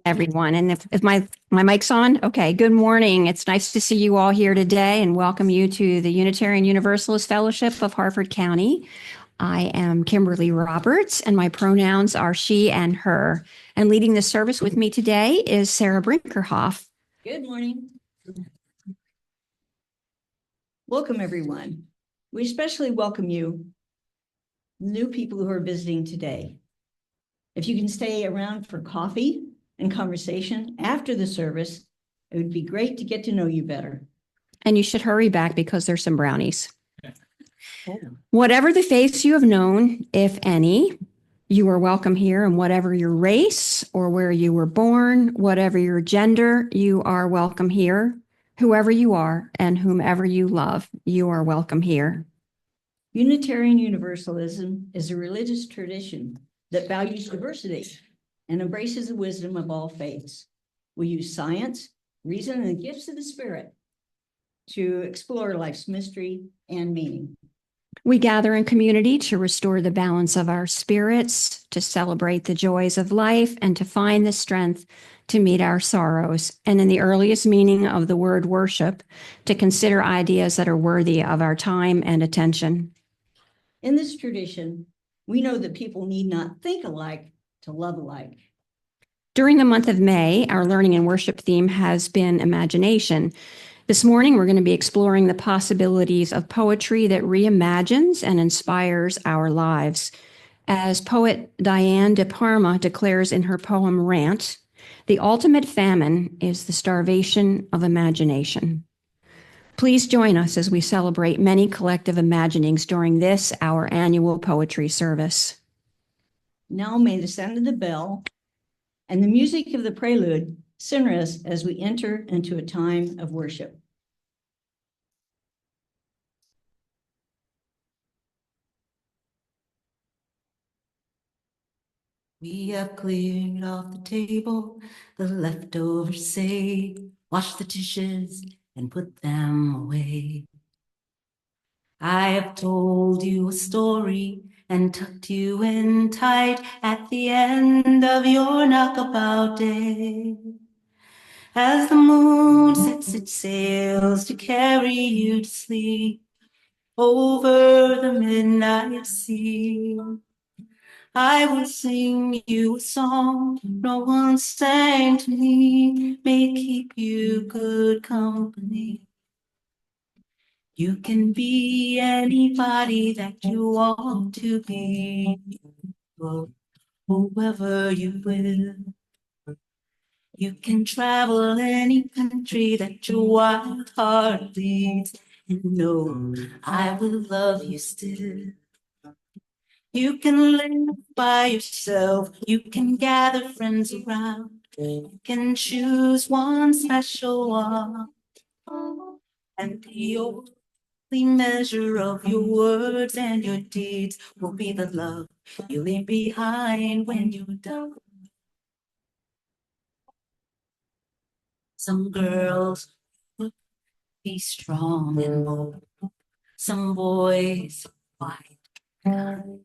Everyone. And if my mic's on, okay, good morning. It's nice to see you all here today and welcome you to the Unitarian Universalist Fellowship of Harford County. I am Kimberly Roberts, and my pronouns are she and her. And leading the service with me today is Sarah Brinkerhoff. Good morning. Welcome, everyone. We especially welcome you, new people who are visiting today. If you can stay around for coffee and conversation after the service, it would be great to get to know you better. And you should hurry back because there's some brownies. Whatever the faiths you have known, if any, you are welcome here, and whatever your race or where you were born, whatever your gender, you are welcome here. Whoever you are and whomever you love, you are welcome here. Unitarian Universalism is a religious tradition that values diversity and embraces the wisdom of all faiths. We use science, reason, and the gifts of the Spirit to explore life's mystery and meaning. We gather in community to restore the balance of our spirits, to celebrate the joys of life, and to find the strength to meet our sorrows. And in the earliest meaning of the word worship, to consider ideas that are worthy of our time and attention. In this tradition, we know that people need not think alike to love alike. During the month of May, our learning and worship theme has been imagination. This morning, we're going to be exploring the possibilities of poetry that reimagines and inspires our lives. As poet Diane de Parma declares in her poem Rant, the ultimate famine is the starvation of imagination. Please join us as we celebrate many collective imaginings during this, our annual poetry service. Now may the sound of the bell and the music of the prelude center us as we enter into a time of worship. We have cleared off the table, the leftovers say, wash the dishes and put them away. I have told you a story and tucked you in tight at the end of your knockabout day. As the moon sets its sails to carry you to sleep over the midnight sea, I will sing you a song no one sang to me, may keep you good company. You can be anybody that you want to be, whoever you will. You can travel any country that your wild heart leads, and know I will love you still. You can live by yourself, you can gather friends around, you can choose one special one, and the only measure of your words and your deeds will be the love you leave behind when you're done. Some girls will be strong and bold, some boys quiet and kind.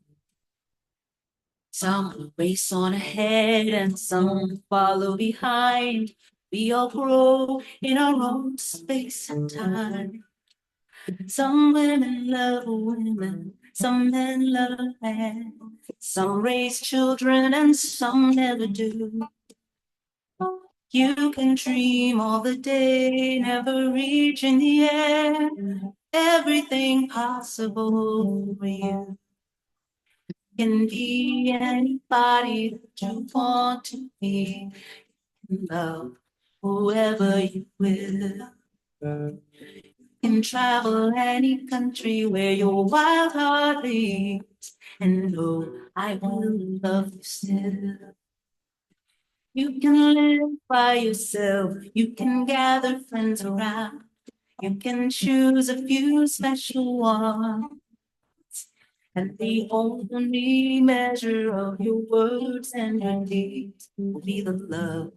Some will race on ahead and some follow behind. We all grow in our own space and time. Some women love women, some men love men. Some raise children and some never do. You can dream all the day, never reaching the end. Everything possible for you. Can be anybody that you want to be. Love whoever you will. You can travel any country where your wild heart leads, and know I will love you still. You can live by yourself, you can gather friends around, you can choose a few special ones. And the only measure of your words and your deeds will be the love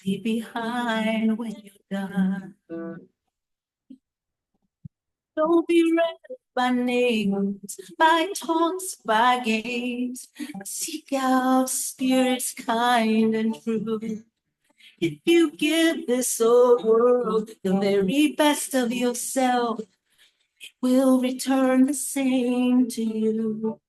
you leave behind when you're done. Don't be read by names, by taunts, by games. Seek out spirits kind and true. If you give this old world the very best of yourself, it will return the same to you.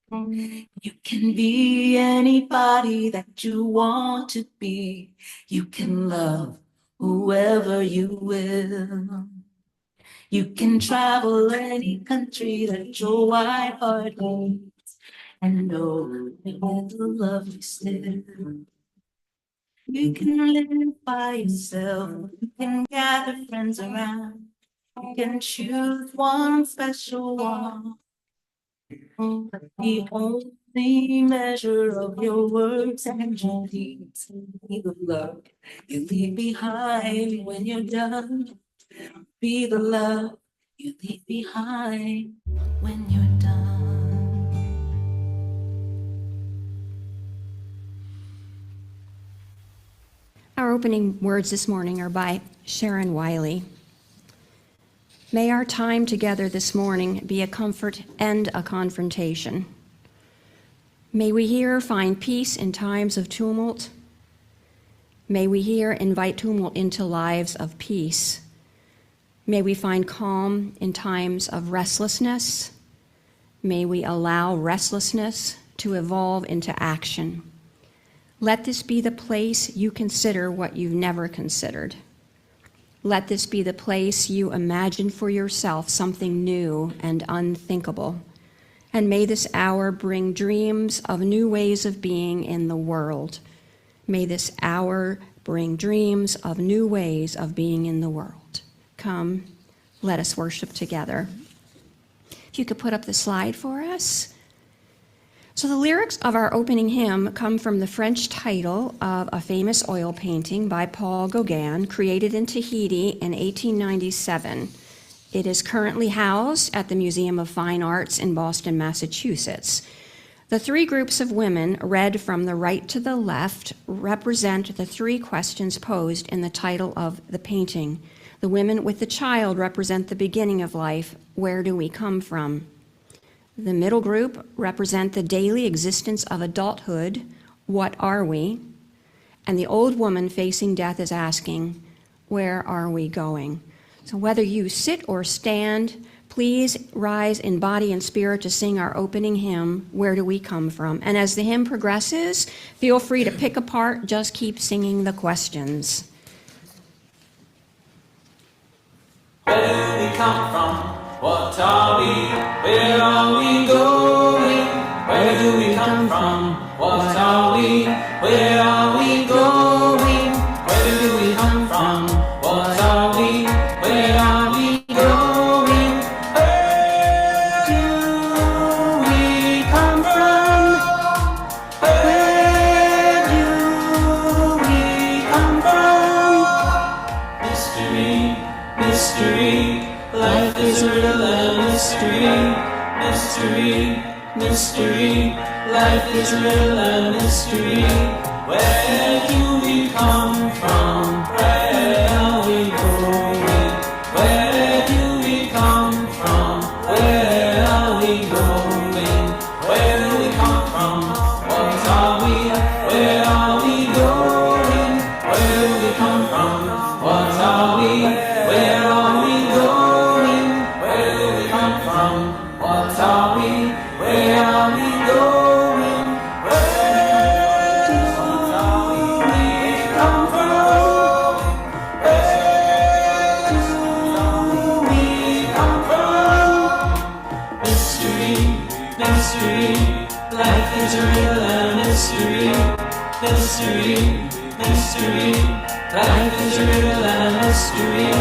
You can be anybody that you want to be. You can love whoever you will. You can travel any country that your white heart needs and know that will love you still. You can live by yourself. You can gather friends around. You can choose one special one. But the only measure of your words and your deeds will be the love you leave behind when you're done. Be the love you leave behind when you're done. Our opening words this morning are by Sharon Wiley. May our time together this morning be a comfort and a confrontation. May we here find peace in times of tumult. May we here invite tumult into lives of peace. May we find calm in times of restlessness. May we allow restlessness to evolve into action. Let this be the place you consider what you've never considered. Let this be the place you imagine for yourself something new and unthinkable. And may this hour bring dreams of new ways of being in the world. May this hour bring dreams of new ways of being in the world. Come, let us worship together. If you could put up the slide for us. So the lyrics of our opening hymn come from the French title of a famous oil painting by Paul Gauguin, created in Tahiti in 1897. It is currently housed at the Museum of Fine Arts in Boston, Massachusetts. The three groups of women, read from the right to the left, represent the three questions posed in the title of the painting. The women with the child represent the beginning of life. Where do we come from? The middle group represent the daily existence of adulthood. What are we? And the old woman facing death is asking, where are we going? So whether you sit or stand, please rise in body and spirit to sing our opening hymn, Where Do We Come From? And as the hymn progresses, feel free to pick apart, just keep singing the questions. Where do we come from? What are we? Where are we going? Where do we come from? What are we? Where are we going? Where do we come from? What are we? Where are we going? Where do we come from? Where do we come from? Mystery, mystery. Life is a riddle and mystery, mystery, mystery. Life is a riddle and mystery. Where do we come from? Where are we going? Where do we come from? Where are we going? Where do we come from? What are we? Where are we going? Where do we come from? What are we? Where are we going? What are we? Where are we going? Where do we come from? Where do we come from? Mystery, mystery. Life is a riddle and mystery. Mystery, mystery. Life is a riddle and mystery.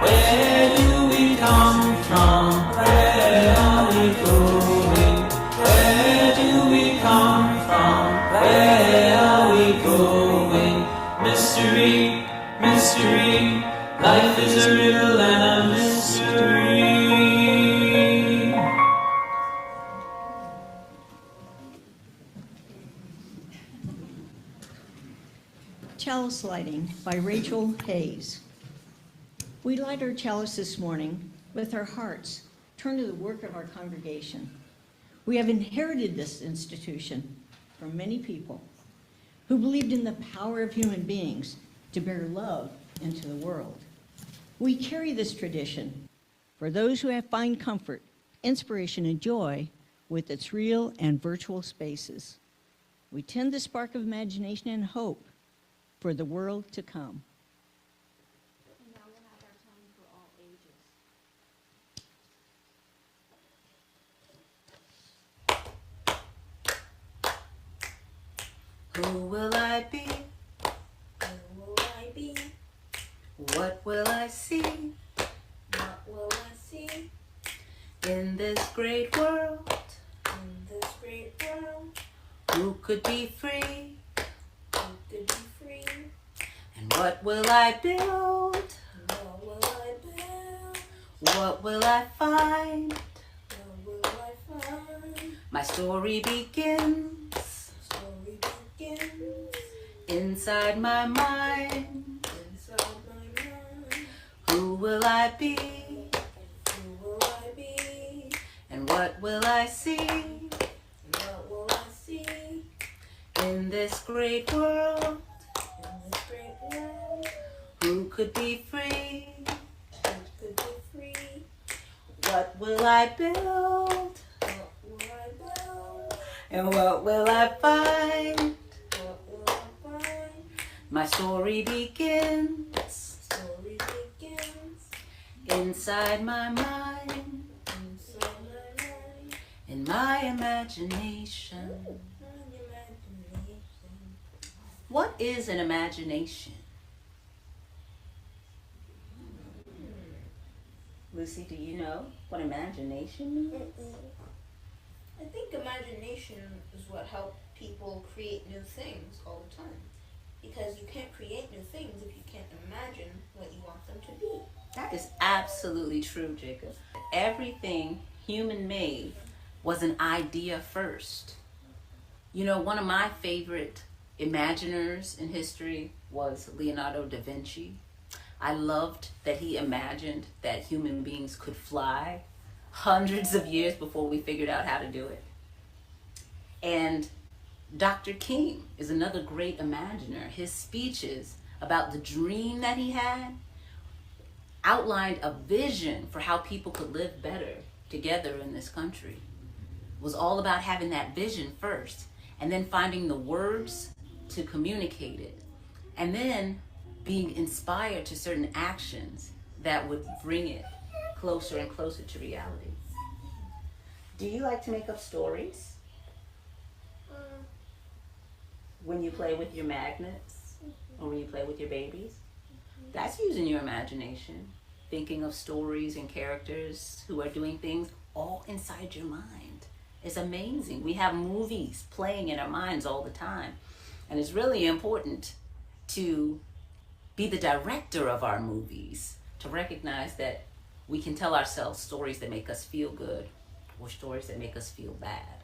Where do we come from? Where are we going? Where do we come from? Where are we going? Mystery, mystery. Life is a riddle and a mystery. Chalice lighting by Rachel Hayes. We light our chalice this morning with our hearts turned to the work of our congregation. We have inherited this institution from many people who believed in the power of human beings to bear love into the world. We carry this tradition for those who have find comfort, inspiration, and joy with its real and virtual spaces. We tend the spark of imagination and hope for the world to come. And now we'll have our time for all ages. Who will I be? Who will I be? What will I see What will I see in this great world? in this great world? Who could be free? Who could be free? And what will I build? What will I build? What will I find? What will I find? My story begins Story begins inside my mind. inside my mind. Who will I be? Who will I be? And what will I see What will I see in this great world? in this great world? Who could be free? Who could be free? What will I build? What will I build? And what will I find? What will I find? My story begins Story begins inside my mind, inside my mind. in my imagination. My imagination. What is an imagination? Lucy, do you know what imagination means? I think imagination is what helps people create new things all the time. Because you can't create new things if you can't imagine what you want them to be. That is absolutely true, Jacob. Everything human made was an idea first. You know, one of my favorite imaginers in history was Leonardo da Vinci. I loved that he imagined that human beings could fly hundreds of years before we figured out how to do it. And Dr. King is another great imaginer. His speeches about the dream that he had outlined a vision for how people could live better together in this country. It was all about having that vision first and then finding the words to communicate it, and then being inspired to certain actions that would bring it closer and closer to reality. Do you like to make up stories when you play with your magnets or when you play with your babies? That's using your imagination, thinking of stories and characters who are doing things all inside your mind. It's amazing. We have movies playing in our minds all the time. And it's really important to be the director of our movies, to recognize that we can tell ourselves stories that make us feel good or stories that make us feel bad.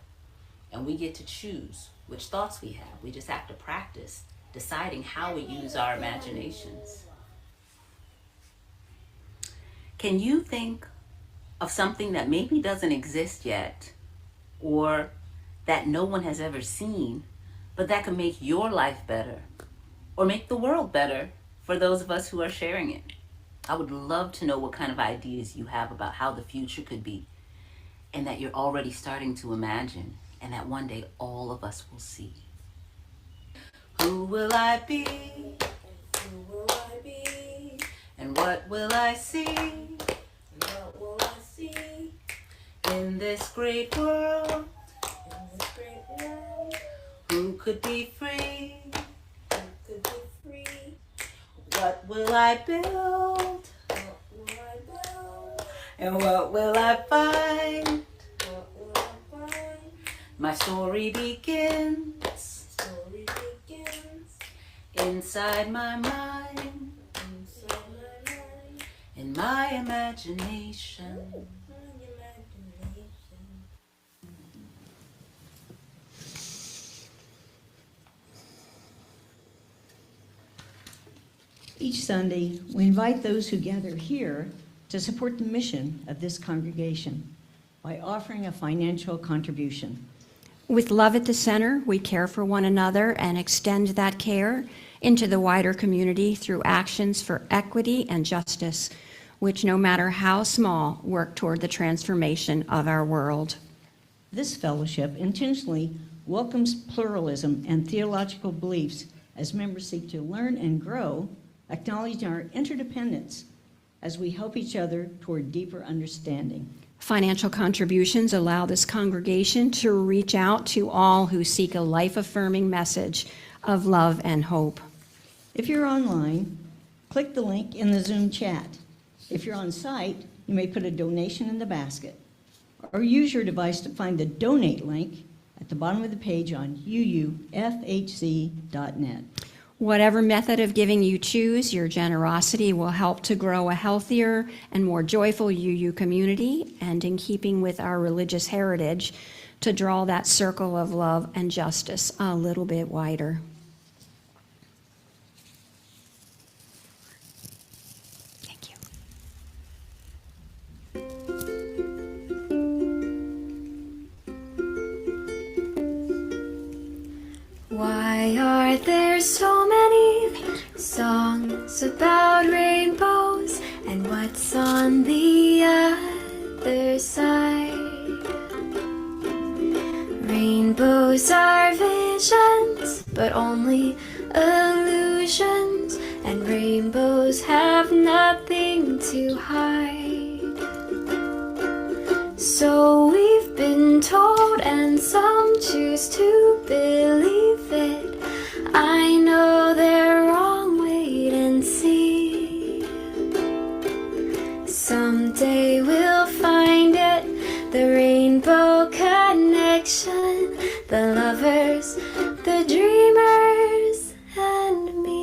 And we get to choose which thoughts we have. We just have to practice deciding how we use our imaginations. Can you think of something that maybe doesn't exist yet, or that no one has ever seen, but that could make your life better or make the world better for those of us who are sharing it? I would love to know what kind of ideas you have about how the future could be, and that you're already starting to imagine, and that one day all of us will see. Who will I be? Who will I be? And what will I see What will I see in this great world? in this great world? Who could be free? Who could be free? What will I build? What will I build? And what will I find? What will I find? My story begins Story begins inside my mind, inside my mind. in my imagination. My imagination. Each Sunday, we invite those who gather here to support the mission of this congregation by offering a financial contribution. With love at the center, we care for one another and extend that care into the wider community through actions for equity and justice, which, no matter how small, work toward the transformation of our world. This fellowship intentionally welcomes pluralism and theological beliefs as members seek to learn and grow, acknowledging our interdependence as we help each other toward deeper understanding. Financial contributions allow this congregation to reach out to all who seek a life-affirming message of love and hope. If you're online, click the link in the Zoom chat. If you're on site, you may put a donation in the basket, or use your device to find the donate link at the bottom of the page on uufhc.net. Whatever method of giving you choose, your generosity will help to grow a healthier and more joyful UU community, and in keeping with our religious heritage, to draw that circle of love and justice a little bit wider. Thank you. Why are there so many songs about rainbows, and what's on the other side? Rainbows are visions, but only illusions, and rainbows have nothing to hide. So we've been told, and some choose to believe it. I know they're wrong, wait and see. Someday we'll find it, the rainbow connection, the lovers, the dreamers, and me.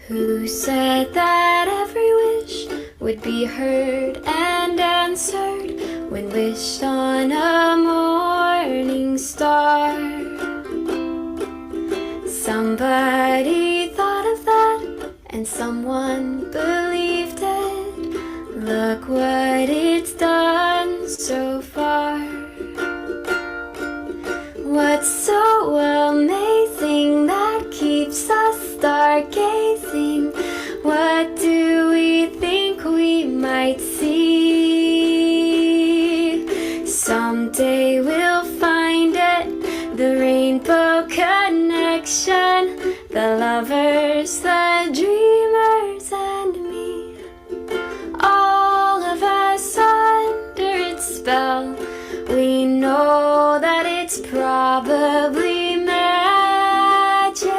Who said that every wish would be heard and answered when wished on a morning star? Somebody thought of that, and someone believed it. Look what it's done so far. What's so amazing that keeps us stargazing? What do we think we might see? Someday we'll find it, the rainbow connection, the lovers, the dreamers, and me. All of us under its spell, we know that it's probably magic.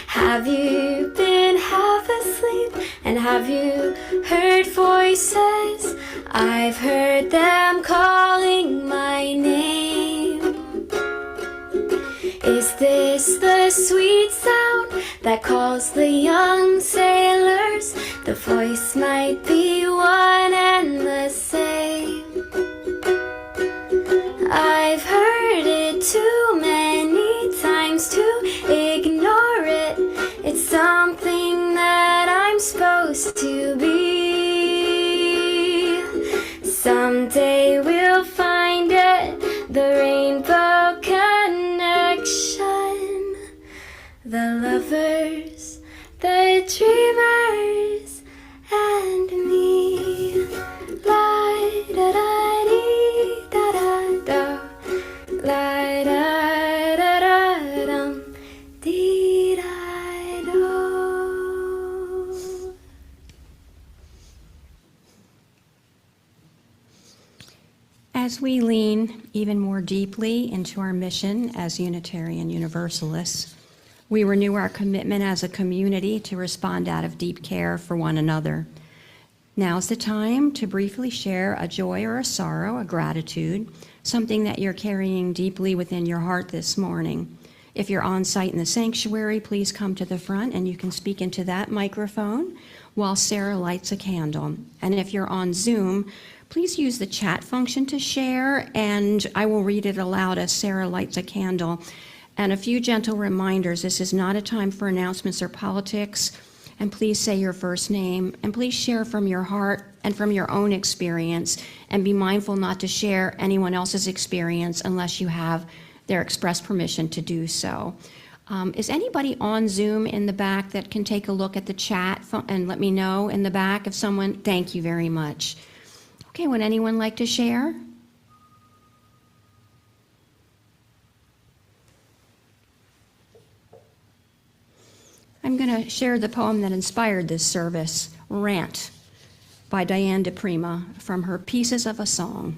Have you been half asleep, and have you heard voices? I've heard them calling my name. Is this the sweet sound that calls the young sailors? The voice might be one and the same. I've heard it too many times to ignore it. It's something that I'm supposed to be. Someday we'll find it, the rainbow connection, the lovers, the dreamers, and me. La da da dee da da da, la da da da dum, dee da do. As we lean even more deeply into our mission as Unitarian Universalists, we renew our commitment as a community to respond out of deep care for one another. Now's the time to briefly share a joy or a sorrow, a gratitude, something that you're carrying deeply within your heart this morning. If you're on site in the sanctuary, please come to the front and you can speak into that microphone while Sarah lights a candle. And if you're on Zoom, please use the chat function to share, and I will read it aloud as Sarah lights a candle. And a few gentle reminders: this is not a time for announcements or politics, and please say your first name, and please share from your heart and from your own experience, and be mindful not to share anyone else's experience unless you have their express permission to do so. Is anybody on Zoom in the back that can take a look at the chat and let me know in the back if someone, thank you very much. Okay, would anyone like to share? I'm going to share the poem that inspired this service, Rant, by Diane de Prima, from her Pieces of a Song.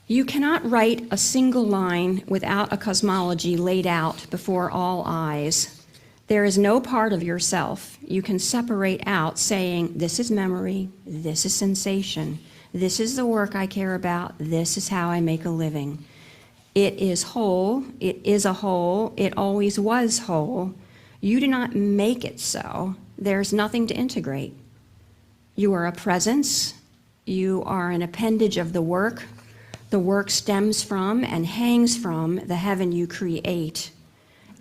You cannot write a single line without a cosmology laid out before all eyes. There is no part of yourself you can separate out saying, this is memory, this is sensation, this is the work I care about, this is how I make a living. It is whole, it is a whole, it always was whole. You do not make it so. There's nothing to integrate. You are a presence. You are an appendage of the work. The work stems from and hangs from the heaven you create.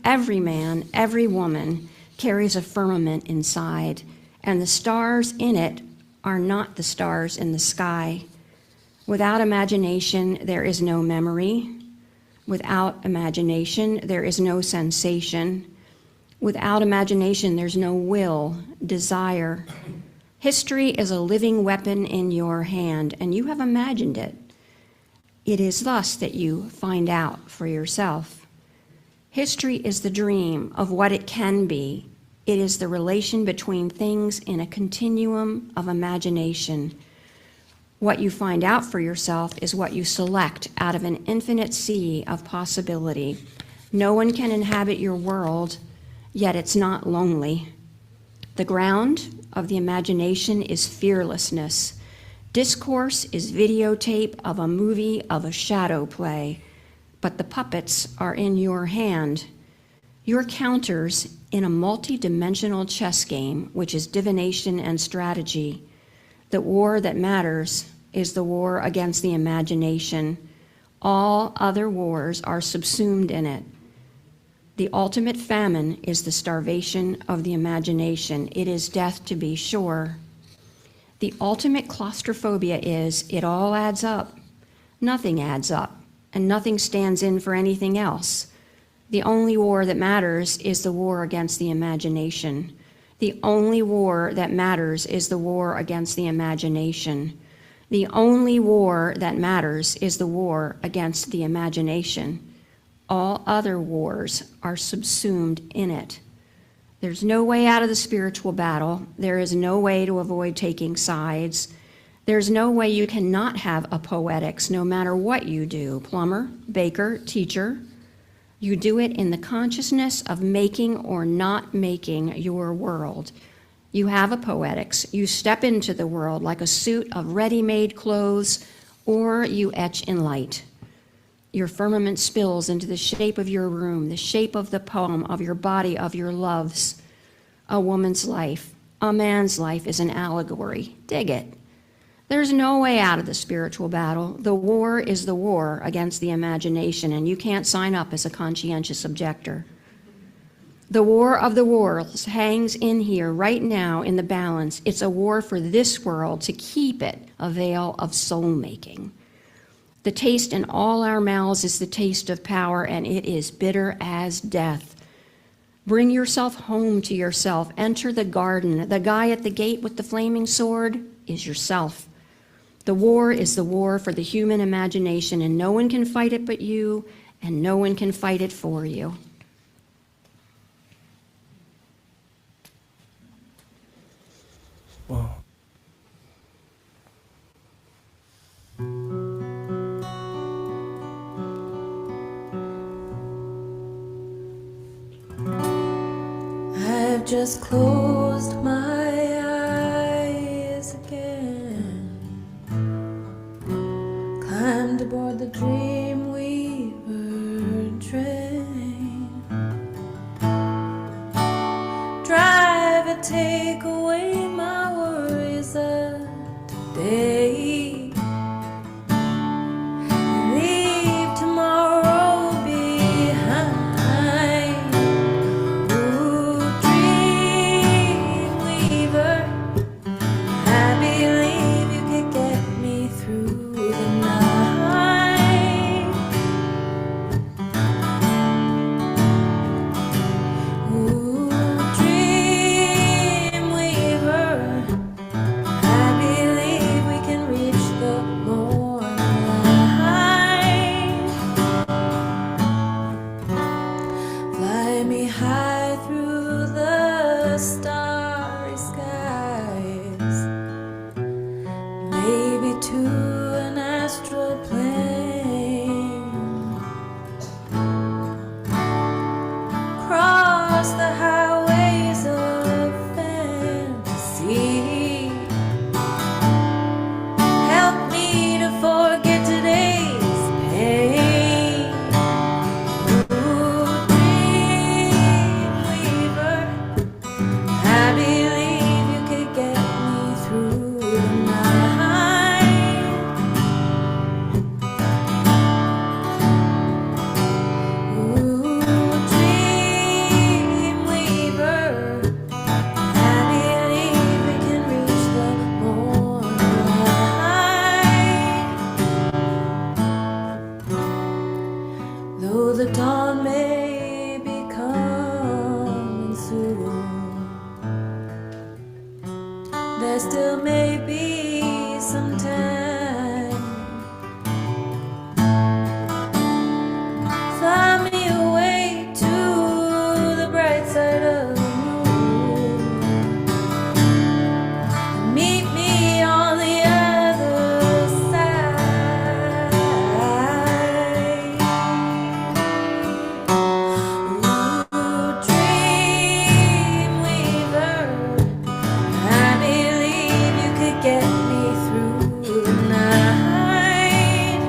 Every man, every woman carries a firmament inside, and the stars in it are not the stars in the sky. Without imagination, there is no memory. Without imagination, there is no sensation. Without imagination, there's no will, desire. History is a living weapon in your hand, and you have imagined it. It is thus that you find out for yourself. History is the dream of what it can be. It is the relation between things in a continuum of imagination. What you find out for yourself is what you select out of an infinite sea of possibility. No one can inhabit your world, yet it's not lonely. The ground of the imagination is fearlessness. Discourse is videotape of a movie of a shadow play, but the puppets are in your hand. Your counters in a multi-dimensional chess game, which is divination and strategy. The war that matters is the war against the imagination. All other wars are subsumed in it. The ultimate famine is the starvation of the imagination. It is death, to be sure. The ultimate claustrophobia is it all adds up. Nothing adds up, and nothing stands in for anything else. The only war that matters is the war against the imagination. The only war that matters is the war against the imagination. The only war that matters is the war against the imagination. All other wars are subsumed in it. There's no way out of the spiritual battle. There is no way to avoid taking sides. There's no way you cannot have a poetics, no matter what you do, plumber, baker, teacher. You do it in the consciousness of making or not making your world. You have a poetics. You step into the world like a suit of ready-made clothes, or you etch in light. Your firmament spills into the shape of your room, the shape of the poem, of your body, of your loves. A woman's life, a man's life is an allegory. Dig it. There's no way out of the spiritual battle. The war is the war against the imagination, and you can't sign up as a conscientious objector. The war of the worlds hangs in here right now in the balance. It's a war for this world to keep it a veil of soul-making. The taste in all our mouths is the taste of power, and it is bitter as death. Bring yourself home to yourself. Enter the garden. The guy at the gate with the flaming sword is yourself. The war is the war for the human imagination, and no one can fight it but you, and no one can fight it for you. Wow. I've just closed my eyes again, climbed aboard the Dreamweaver train, drive it, take away my worries of today, leave tomorrow behind. Ooh, dream Though the dawn may be coming soon, there still may be some time. Find me a way to the bright side of the moon. Meet me on the other side. Ooh, dreamweaver, I believe you could get me through the night.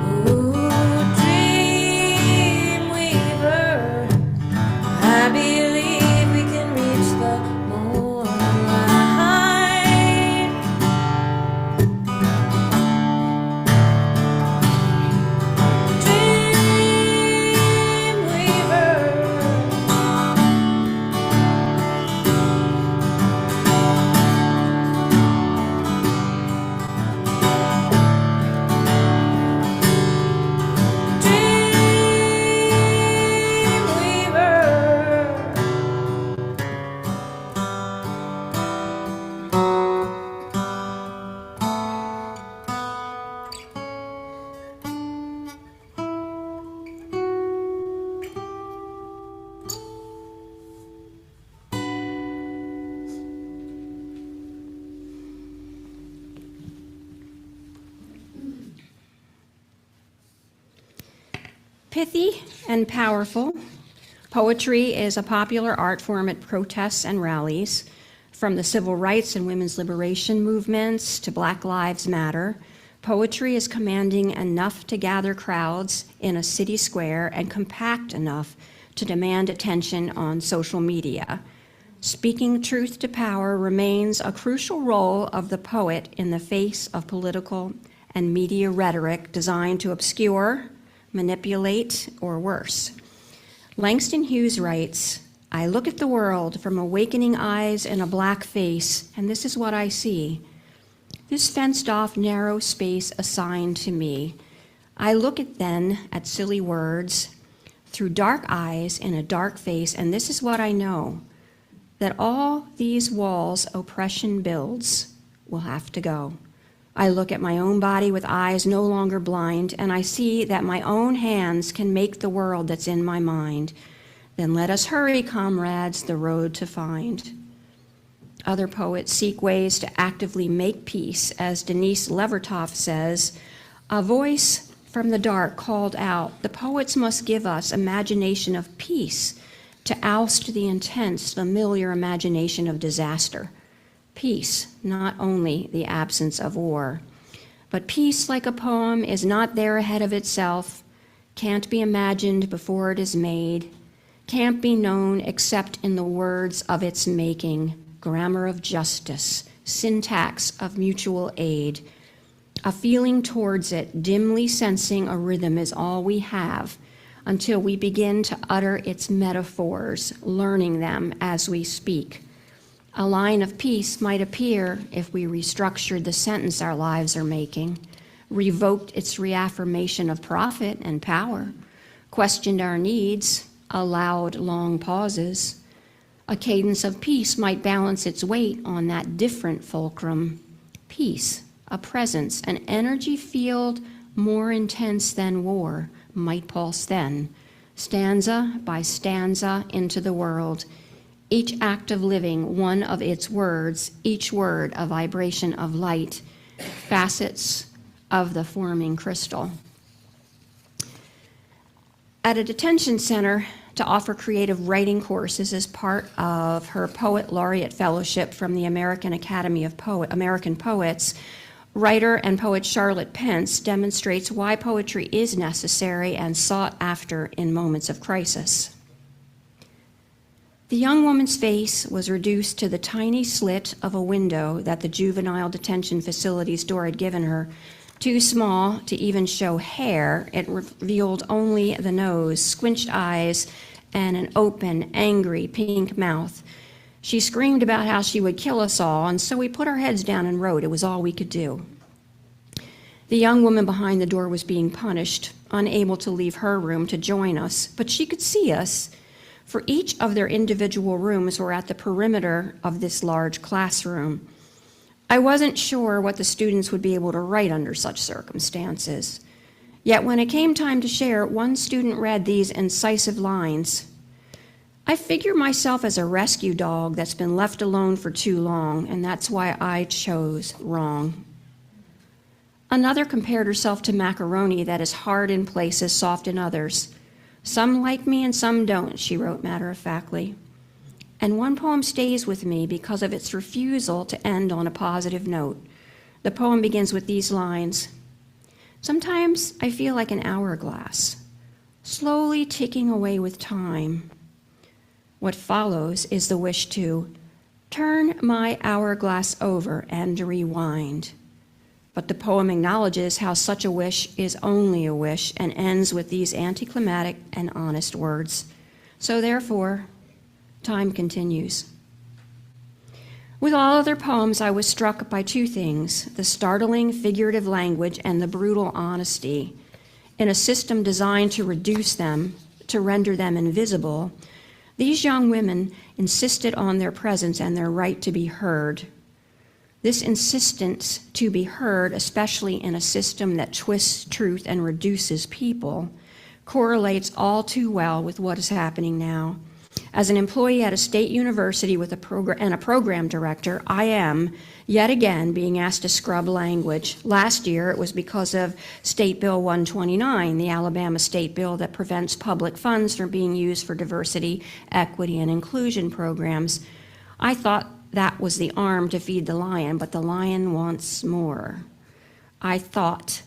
Ooh, dreamweaver, I believe we can reach the moonlight. Dreamweaver. Pithy and powerful, poetry is a popular art form at protests and rallies. From the civil rights and women's liberation movements to Black Lives Matter, poetry is commanding enough to gather crowds in a city square and compact enough to demand attention on social media. Speaking truth to power remains a crucial role of the poet in the face of political and media rhetoric designed to obscure, manipulate, or worse. Langston Hughes writes, "I look at the world from awakening eyes and a black face, and this is what I see. This fenced-off narrow space assigned to me. I look then at silly words through dark eyes in a dark face, and this is what I know, that all these walls oppression builds will have to go. I look at my own body with eyes no longer blind, and I see that my own hands can make the world that's in my mind. Then let us hurry, comrades, the road to find." Other poets seek ways to actively make peace. As Denise Levertov says, "A voice from the dark called out, the poets must give us imagination of peace to oust the intense, familiar imagination of disaster. Peace, not only the absence of war. But peace, like a poem, is not there ahead of itself, can't be imagined before it is made, can't be known except in the words of its making, grammar of justice, syntax of mutual aid. A feeling towards it, dimly sensing a rhythm is all we have until we begin to utter its metaphors, learning them as we speak. A line of peace might appear if we restructured the sentence our lives are making, revoked its reaffirmation of profit and power, questioned our needs, allowed long pauses. A cadence of peace might balance its weight on that different fulcrum. Peace, a presence, an energy field more intense than war, might pulse then, stanza by stanza into the world. Each act of living, one of its words, each word a vibration of light, facets of the forming crystal." At a detention center to offer creative writing courses as part of her Poet Laureate Fellowship from the American Academy of American Poets, writer and poet Charlotte Pence demonstrates why poetry is necessary and sought after in moments of crisis. The young woman's face was reduced to the tiny slit of a window that the juvenile detention facility's door had given her. Too small to even show hair, it revealed only the nose, squinched eyes, and an open, angry, pink mouth. She screamed about how she would kill us all, and so we put our heads down and wrote. It was all we could do. The young woman behind the door was being punished, unable to leave her room to join us, but she could see us, for each of their individual rooms were at the perimeter of this large classroom. I wasn't sure what the students would be able to write under such circumstances. Yet when it came time to share, one student read these incisive lines: "I figure myself as a rescue dog that's been left alone for too long, and that's why I chose wrong." Another compared herself to macaroni that is hard in places, soft in others. "Some like me and some don't," she wrote matter-of-factly. And one poem stays with me because of its refusal to end on a positive note. The poem begins with these lines: "Sometimes I feel like an hourglass, slowly ticking away with time. What follows is the wish to turn my hourglass over and rewind." But the poem acknowledges how such a wish is only a wish and ends with these anticlimactic and honest words. So therefore, time continues. With all other poems, I was struck by two things: the startling figurative language and the brutal honesty. In a system designed to reduce them, to render them invisible, these young women insisted on their presence and their right to be heard. This insistence to be heard, especially in a system that twists truth and reduces people, correlates all too well with what is happening now. As an employee at a state university with a program director, I am, yet again, being asked to scrub language. Last year, it was because of State Bill 129, the Alabama state bill that prevents public funds from being used for diversity, equity, and inclusion programs. I thought that was the arm to feed the lion, but the lion wants more. I thought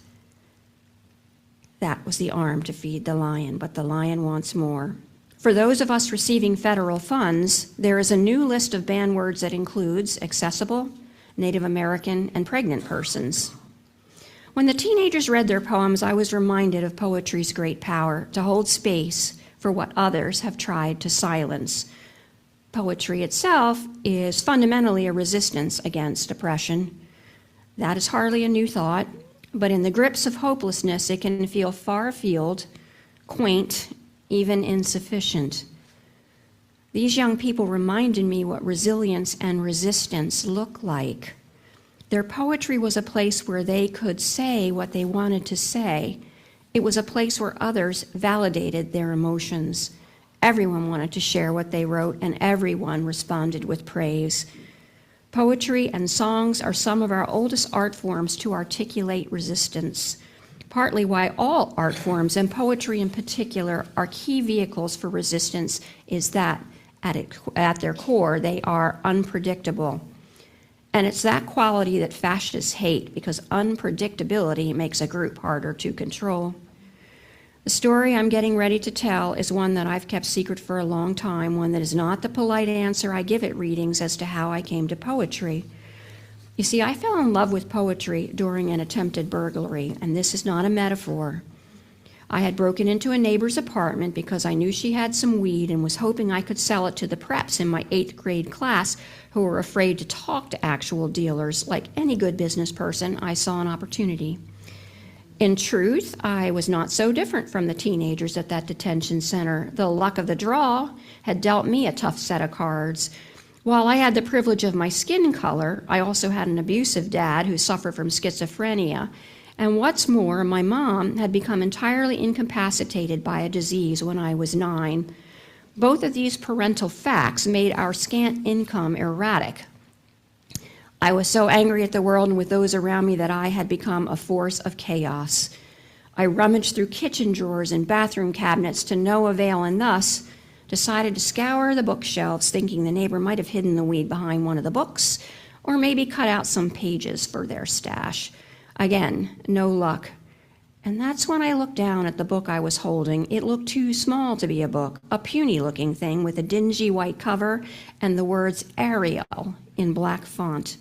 that was the arm to feed the lion, but the lion wants more. For those of us receiving federal funds, there is a new list of banned words that includes accessible, Native American, and pregnant persons. When the teenagers read their poems, I was reminded of poetry's great power to hold space for what others have tried to silence. Poetry itself is fundamentally a resistance against oppression. That is hardly a new thought, but in the grips of hopelessness, it can feel far afield, quaint, even insufficient. These young people reminded me what resilience and resistance look like. Their poetry was a place where they could say what they wanted to say. It was a place where others validated their emotions. Everyone wanted to share what they wrote, and everyone responded with praise. Poetry and songs are some of our oldest art forms to articulate resistance. Partly why all art forms, and poetry in particular, are key vehicles for resistance is that at their core, they are unpredictable. And it's that quality that fascists hate, because unpredictability makes a group harder to control. The story I'm getting ready to tell is one that I've kept secret for a long time, one that is not the polite answer I give at readings as to how I came to poetry. You see, I fell in love with poetry during an attempted burglary, and this is not a metaphor. I had broken into a neighbor's apartment because I knew she had some weed and was hoping I could sell it to the preps in my 8th grade class who were afraid to talk to actual dealers. Like any good business person, I saw an opportunity. In truth, I was not so different from the teenagers at that detention center. The luck of the draw had dealt me a tough set of cards. While I had the privilege of my skin color, I also had an abusive dad who suffered from schizophrenia. And what's more, my mom had become entirely incapacitated by a disease when I was 9. Both of these parental facts made our scant income erratic. I was so angry at the world and with those around me that I had become a force of chaos. I rummaged through kitchen drawers and bathroom cabinets to no avail, and thus decided to scour the bookshelves, thinking the neighbor might have hidden the weed behind one of the books, or maybe cut out some pages for their stash. Again, no luck. And that's when I looked down at the book I was holding. It looked too small to be a book, a puny-looking thing with a dingy white cover and the words Ariel in black font.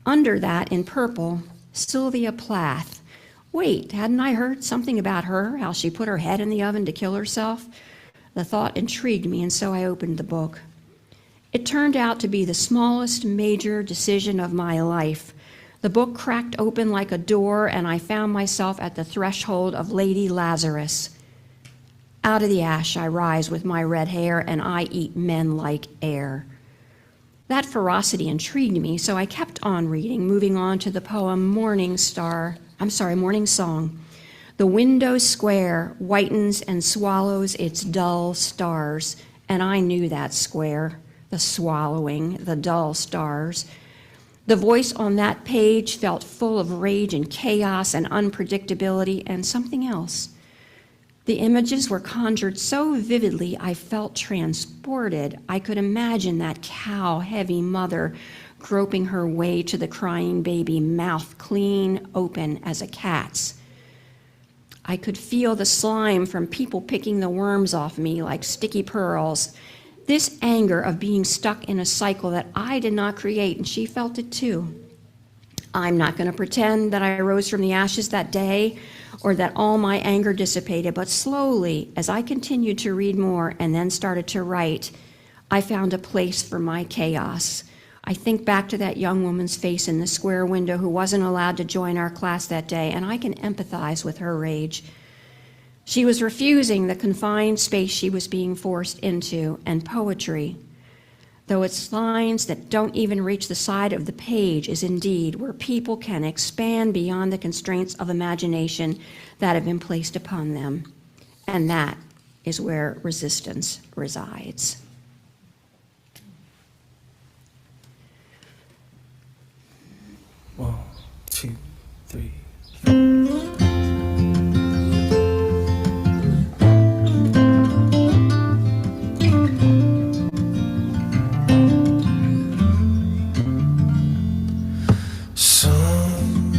Under that, in purple, Sylvia Plath. Wait, hadn't I heard something about her, how she put her head in the oven to kill herself? The thought intrigued me, and so I opened the book. It turned out to be the smallest major decision of my life. The book cracked open like a door, and I found myself at the threshold of Lady Lazarus. Out of the ash I rise with my red hair, and I eat men like air. That ferocity intrigued me, so I kept on reading, moving on to the poem Morning Song. The window square whitens and swallows its dull stars, and I knew that square, the swallowing, the dull stars. The voice on that page felt full of rage and chaos and unpredictability and something else. The images were conjured so vividly I felt transported. I could imagine that cow-heavy mother groping her way to the crying baby, mouth clean open as a cat's. I could feel the slime from people picking the worms off me like sticky pearls. This anger of being stuck in a cycle that I did not create, and she felt it too. I'm not going to pretend that I rose from the ashes that day or that all my anger dissipated, but slowly, as I continued to read more and then started to write, I found a place for my chaos. I think back to that young woman's face in the square window who wasn't allowed to join our class that day, and I can empathize with her rage. She was refusing the confined space she was being forced into, and poetry, though its lines that don't even reach the side of the page, is indeed where people can expand beyond the constraints of imagination that have been placed upon them. And that is where resistance resides. One, two, three. Somewhere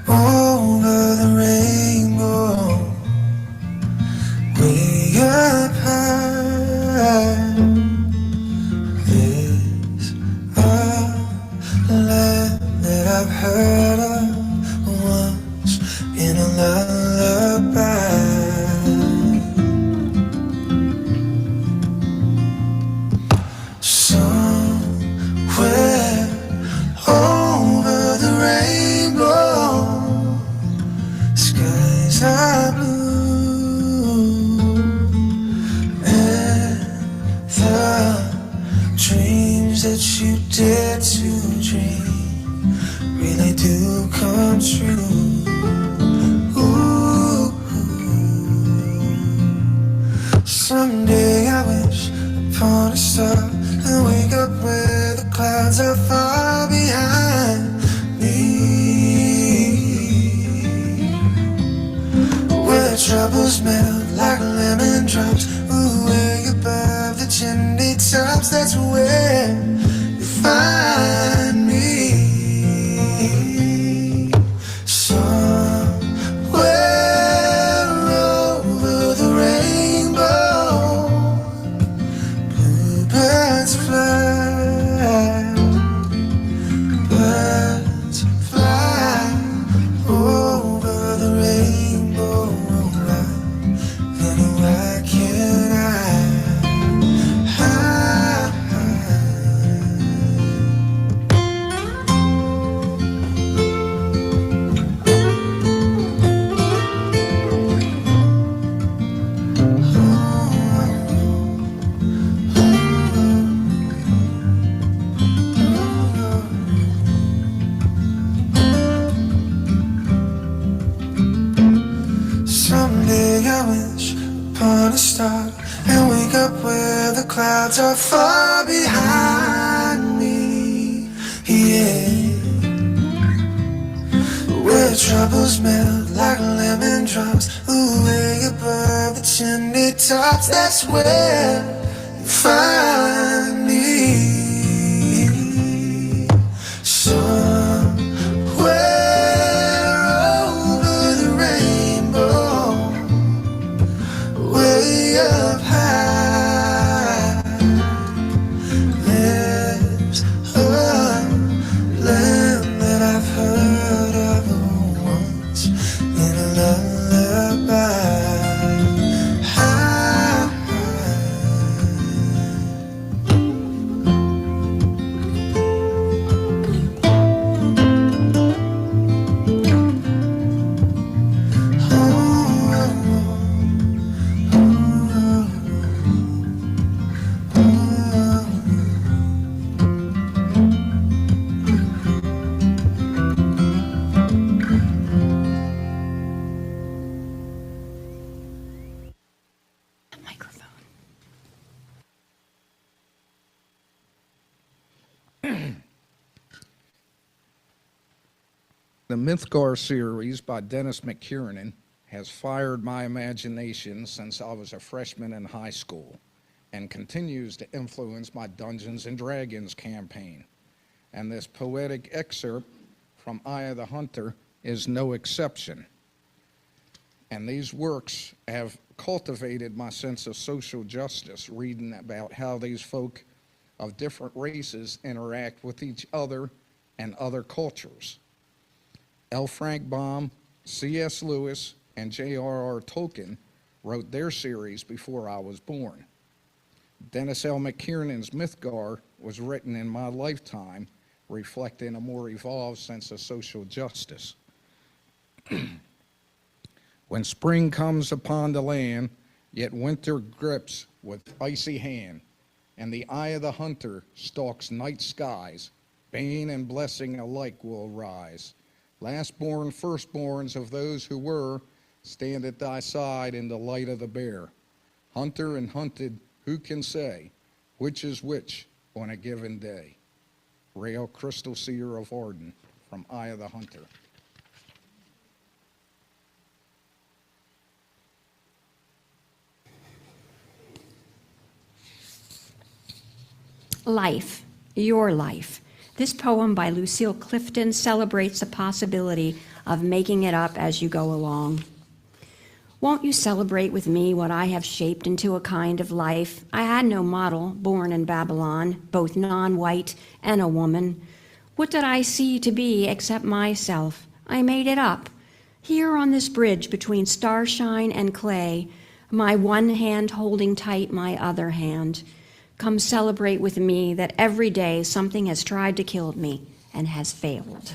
over the rainbow, way up high, there's a land that I've heard of once in a lullaby. Somewhere over the rainbow, skies are blue, and the dreams that you dare to dream really do come true. Ooh. Someday I wish upon a star and wake up where the clouds are far behind me, where troubles melt like lemon drops. Ooh, way above the chimney tops, that's where you find me. Somewhere over the rainbow, bluebirds fly, birds fly over the rainbow. Then why can't I? Someday I wish upon a star and wake up where the clouds are far behind me, yeah, where troubles melt like lemon drops. Ooh, way above the chimney tops, that's where you find me. Somewhere over the rainbow, way up high, there's a land that I've heard of once in a lullaby. The Mythgar series by Dennis McKiernan has fired my imagination since I was a freshman in high school and continues to influence my Dungeons and Dragons campaign. And this poetic excerpt from Eye of the Hunter is no exception. And these works have cultivated my sense of social justice, reading about how these folk of different races interact with each other and other cultures. L. Frank Baum, C.S. Lewis, and J.R.R. Tolkien wrote their series before I was born. Dennis L. McKiernan's Mythgar was written in my lifetime, reflecting a more evolved sense of social justice. When spring comes upon the land, yet winter grips with icy hand, and the eye of the hunter stalks night skies, bane and blessing alike will rise. Lastborn, firstborns of those who were, stand at thy side in the light of the bear. Hunter and hunted, who can say which is which on a given day? Rael Crystal Seer of Arden from Eye of the Hunter. Life, your life. This poem by Lucille Clifton celebrates the possibility of making it up as you go along. Won't you celebrate with me what I have shaped into a kind of life? I had no model, born in Babylon, both non-white and a woman. What did I see to be except myself? I made it up. Here on this bridge between starshine and clay, my one hand holding tight my other hand. Come celebrate with me that every day something has tried to kill me and has failed.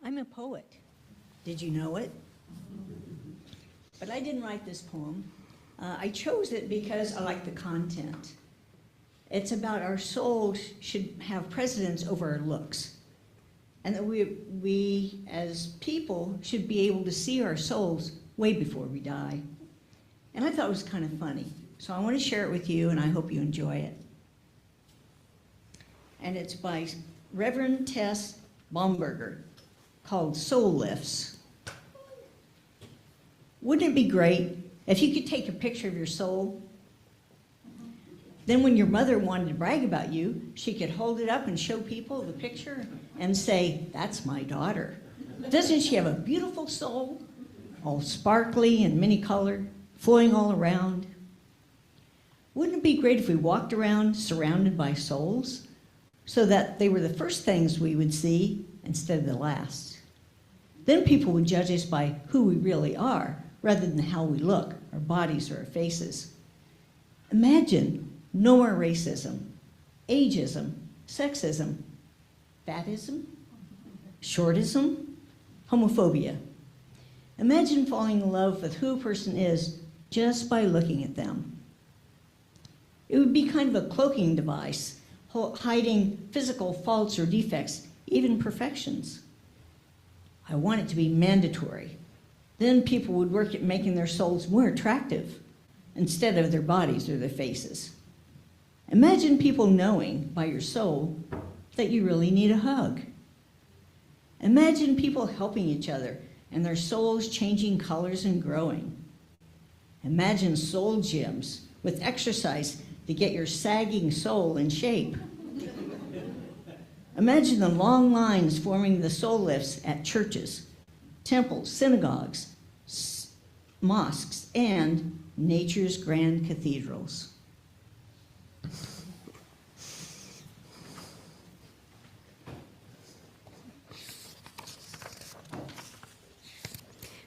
I'm a poet. Did you know it? But I didn't write this poem. I chose it because I like the content. It's about our souls should have precedence over our looks. And that we as people should be able to see our souls way before we die. And I thought it was kind of funny. So I want to share it with you, and I hope you enjoy it. And it's by Reverend Tess Baumberger, called Soul Lifts. Wouldn't it be great if you could take a picture of your soul? Then when your mother wanted to brag about you, she could hold it up and show people the picture and say, "That's my daughter. Doesn't she have a beautiful soul? All sparkly and many-colored, flowing all around." Wouldn't it be great if we walked around surrounded by souls so that they were the first things we would see instead of the last? Then people would judge us by who we really are rather than how we look, our bodies or our faces. Imagine no more racism, ageism, sexism, fatism, shortism, homophobia. Imagine falling in love with who a person is just by looking at them. It would be kind of a cloaking device, hiding physical faults or defects, even imperfections. I want it to be mandatory. Then people would work at making their souls more attractive instead of their bodies or their faces. Imagine people knowing by your soul that you really need a hug. Imagine people helping each other and their souls changing colors and growing. Imagine soul gyms with exercise to get your sagging soul in shape. Imagine the long lines forming the soul lifts at churches, temples, synagogues, mosques, and nature's grand cathedrals.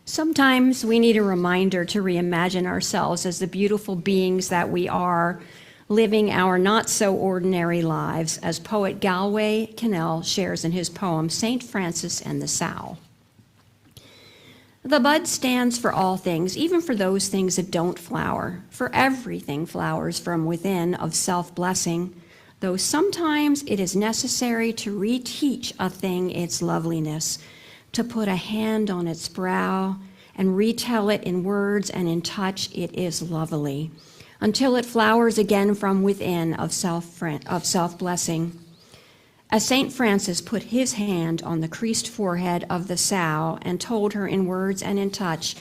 Sometimes we need a reminder to reimagine ourselves as the beautiful beings that we are, living our not-so-ordinary lives, as poet Galway Kinnell shares in his poem, St. Francis and the Sow. The bud stands for all things, even for those things that don't flower, for everything flowers from within of self-blessing, though sometimes it is necessary to reteach a thing its loveliness, to put a hand on its brow and retell it in words and in touch, it is lovely, until it flowers again from within of self-blessing. As St. Francis put his hand on the creased forehead of the sow and told her in words and in touch,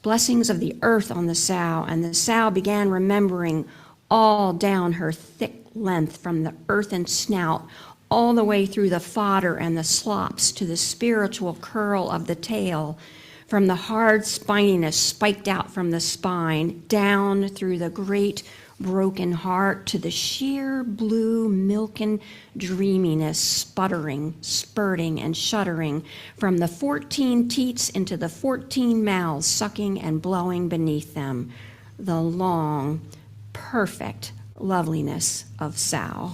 blessings of the earth on the sow, and the sow began remembering all down her thick length from the earthen snout all the way through the fodder and the slops to the spiritual curl of the tail, from the hard spininess spiked out from the spine, down through the great broken heart to the sheer blue milken dreaminess, sputtering, spurting, and shuddering from the 14 teats into the 14 mouths sucking and blowing beneath them. The long, perfect loveliness of sow.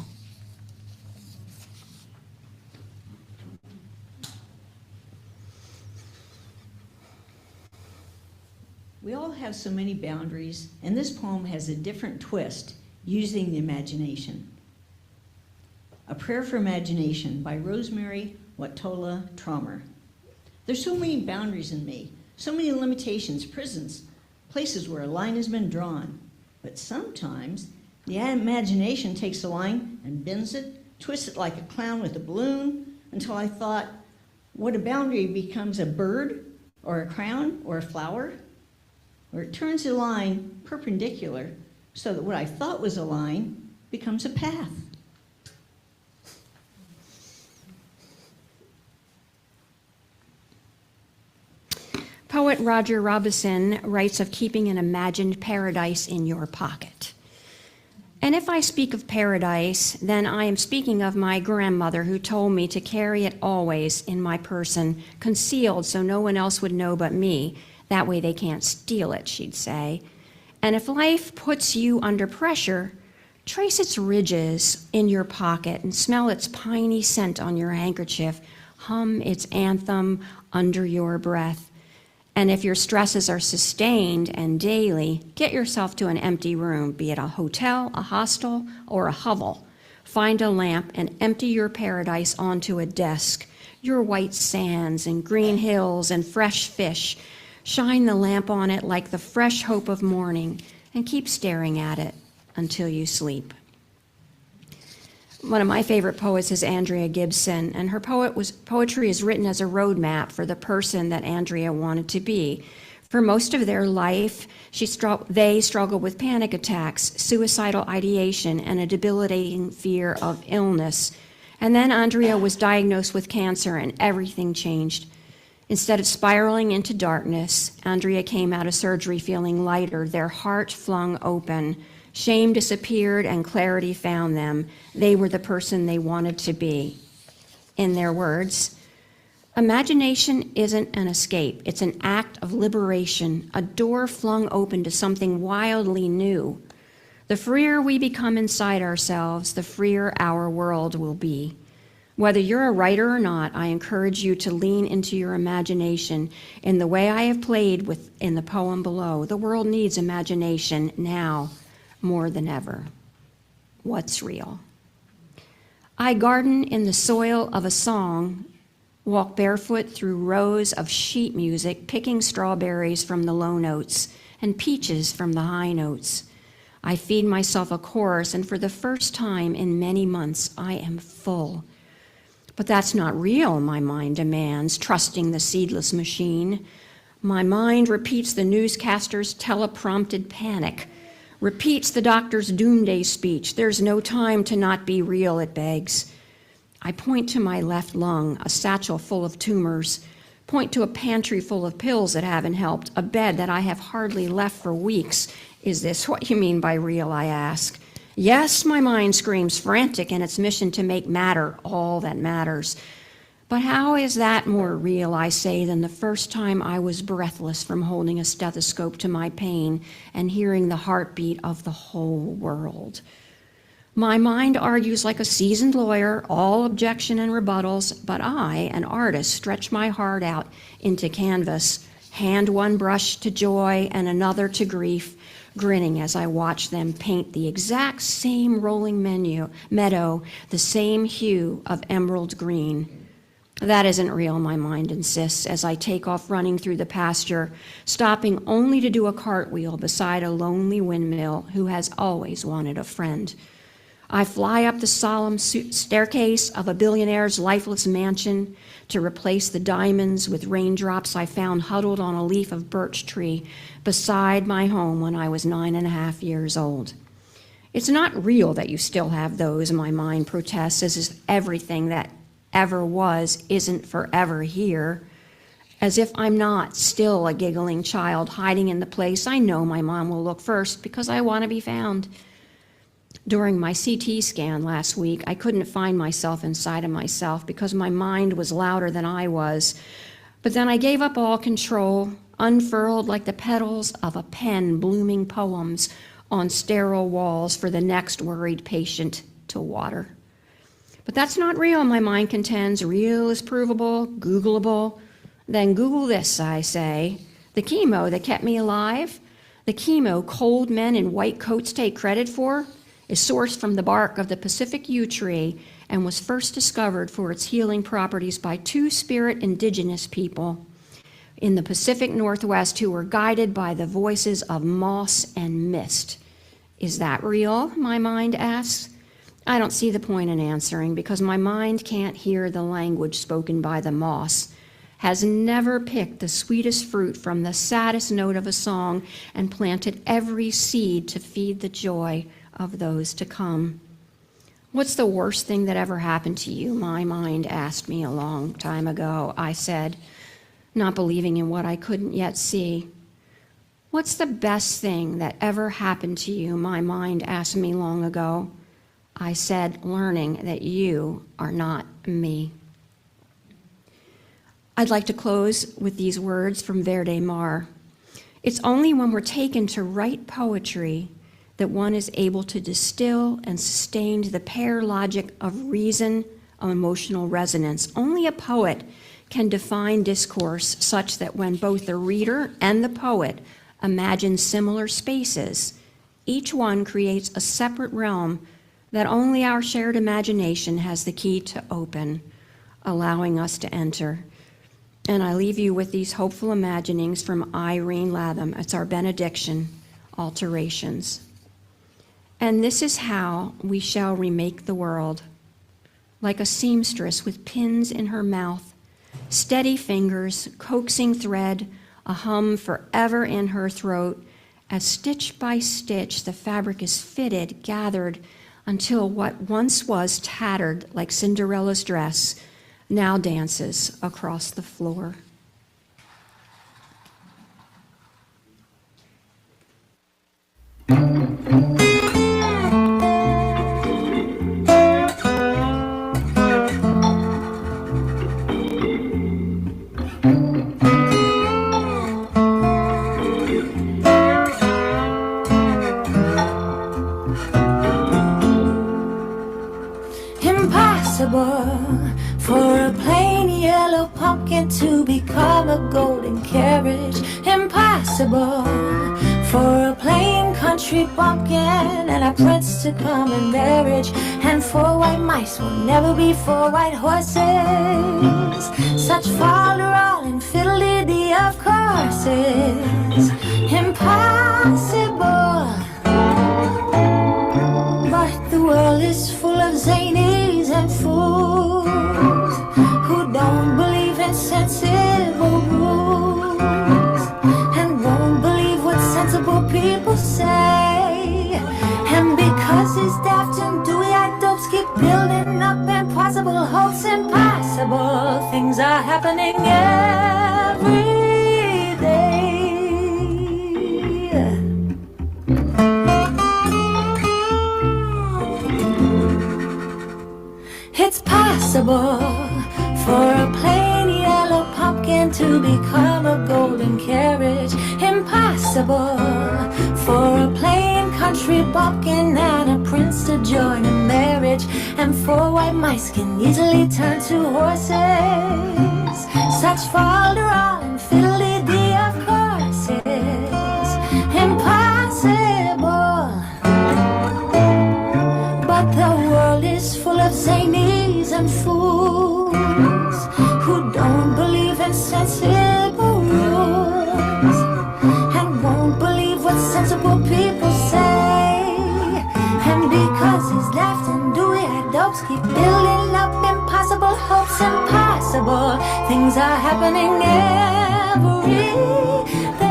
We all have so many boundaries, and this poem has a different twist using the imagination. A Prayer for Imagination by Rosemary Watola Traumer. There's so many boundaries in me, so many limitations, prisons, places where a line has been drawn. But sometimes the imagination takes a line and bends it, twists it like a clown with a balloon, until I thought, what a boundary becomes a bird, or a crown, or a flower, where it turns a line perpendicular so that what I thought was a line becomes a path. Poet Roger Robison writes of keeping an imagined paradise in your pocket. And if I speak of paradise, then I am speaking of my grandmother who told me to carry it always in my person, concealed so no one else would know but me. That way they can't steal it, she'd say. And if life puts you under pressure, trace its ridges in your pocket and smell its piney scent on your handkerchief. Hum its anthem under your breath. And if your stresses are sustained and daily, get yourself to an empty room, be it a hotel, a hostel, or a hovel. Find a lamp and empty your paradise onto a desk, your white sands and green hills and fresh fish. Shine the lamp on it like the fresh hope of morning and keep staring at it until you sleep. One of my favorite poets is Andrea Gibson, and her poetry is written as a roadmap for the person that Andrea wanted to be. For most of their life, they struggled with panic attacks, suicidal ideation, and a debilitating fear of illness. And then Andrea was diagnosed with cancer, and everything changed. Instead of spiraling into darkness, Andrea came out of surgery feeling lighter, their heart flung open. Shame disappeared and clarity found them. They were the person they wanted to be. In their words, imagination isn't an escape. It's an act of liberation, a door flung open to something wildly new. The freer we become inside ourselves, the freer our world will be. Whether you're a writer or not, I encourage you to lean into your imagination in the way I have played with in the poem below. The world needs imagination now more than ever. What's real? I garden in the soil of a song, walk barefoot through rows of sheet music, picking strawberries from the low notes and peaches from the high notes. I feed myself a chorus, and for the first time in many months, I am full. But that's not real, my mind demands, trusting the seedless machine. My mind repeats the newscaster's teleprompted panic, repeats the doctor's doomsday speech. There's no time to not be real, it begs. I point to my left lung, a satchel full of tumors, point to a pantry full of pills that haven't helped, a bed that I have hardly left for weeks. Is this what you mean by real, I ask? Yes, my mind screams, frantic in its mission to make matter all that matters. But how is that more real, I say, than the first time I was breathless from holding a stethoscope to my pain and hearing the heartbeat of the whole world? My mind argues like a seasoned lawyer, all objection and rebuttals, but I, an artist, stretch my heart out into canvas, hand one brush to joy and another to grief, grinning as I watch them paint the exact same rolling meadow, the same hue of emerald green. That isn't real, my mind insists, as I take off running through the pasture, stopping only to do a cartwheel beside a lonely windmill who has always wanted a friend. I fly up the solemn staircase of a billionaire's lifeless mansion to replace the diamonds with raindrops I found huddled on a leaf of birch tree beside my home when I was 9.5 years old. It's not real that you still have those, my mind protests, as if everything that ever was isn't forever here, as if I'm not still a giggling child hiding in the place I know my mom will look first because I want to be found. During my CT scan last week, I couldn't find myself inside of myself because my mind was louder than I was. But then I gave up all control, unfurled like the petals of a pen blooming poems on sterile walls for the next worried patient to water. But that's not real, my mind contends. Real is provable, Googleable. Then Google this, I say. The chemo that kept me alive, the chemo cold men in white coats take credit for, is sourced from the bark of the Pacific yew tree and was first discovered for its healing properties by two-spirit indigenous people in the Pacific Northwest who were guided by the voices of moss and mist. Is that real? My mind asks. I don't see the point in answering because my mind can't hear the language spoken by the moss, has never picked the sweetest fruit from the saddest note of a song and planted every seed to feed the joy of those to come. What's the worst thing that ever happened to you? My mind asked me a long time ago, I said, not believing in what I couldn't yet see. What's the best thing that ever happened to you? My mind asked me long ago. I said, learning that you are not me. I'd like to close with these words from Verde Mar. It's only when we're taken to write poetry that one is able to distill and sustain the pair logic of reason, of emotional resonance. Only a poet can define discourse such that when both the reader and the poet imagine similar spaces, each one creates a separate realm that only our shared imagination has the key to open, allowing us to enter. And I leave you with these hopeful imaginings from Irene Latham. It's our benediction, Alterations. And this is how we shall remake the world, like a seamstress with pins in her mouth, steady fingers, coaxing thread, a hum forever in her throat, as stitch by stitch the fabric is fitted, gathered, until what once was tattered like Cinderella's dress now dances across the floor. For a plain yellow pumpkin to become a golden carriage. Impossible for a plain country bumpkin and a prince to come in marriage. And 4 white mice will never be 4 white horses. Such folderol and fiddle-dee-dee of courses. Impossible. But the world is full of zanies and fools who don't believe in sensible rules and won't believe what sensible people say. And because it's daft and dewy-eyed dopes keep building up impossible hopes, impossible things are happening every day. It's possible for a plain yellow pumpkin to become a golden carriage. Impossible for a plain country bumpkin and a prince to join in marriage. And 4 white mice can easily turn to horses. Such folderol and fiddle-dee-dee of courses. Impossible. But the world is full of zanies and fools adults keep building up impossible hopes, impossible things are happening every day.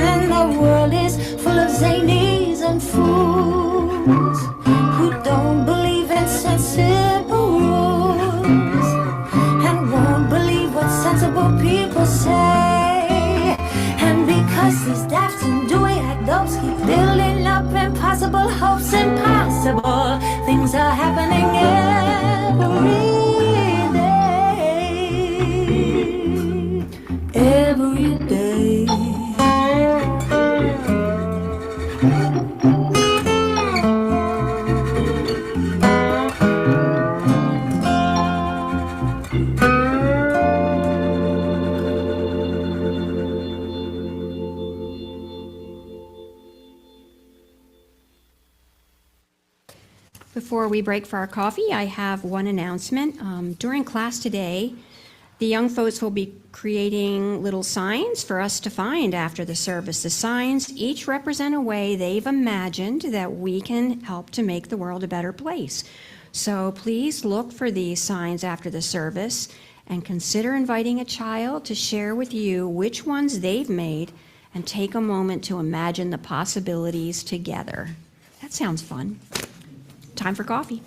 And the world is full of zanies and fools who don't believe in sensible rules and won't believe what sensible people say. And because these daft and dewy adults keep building up impossible hopes, impossible things are happening every day. Before we break for our coffee, I have one announcement. During class today, the young folks will be creating little signs for us to find after the service. The signs each represent a way they've imagined that we can help to make the world a better place. So please look for these signs after the service and consider inviting a child to share with you which ones they've made and take a moment to imagine the possibilities together. That sounds fun. Time for coffee.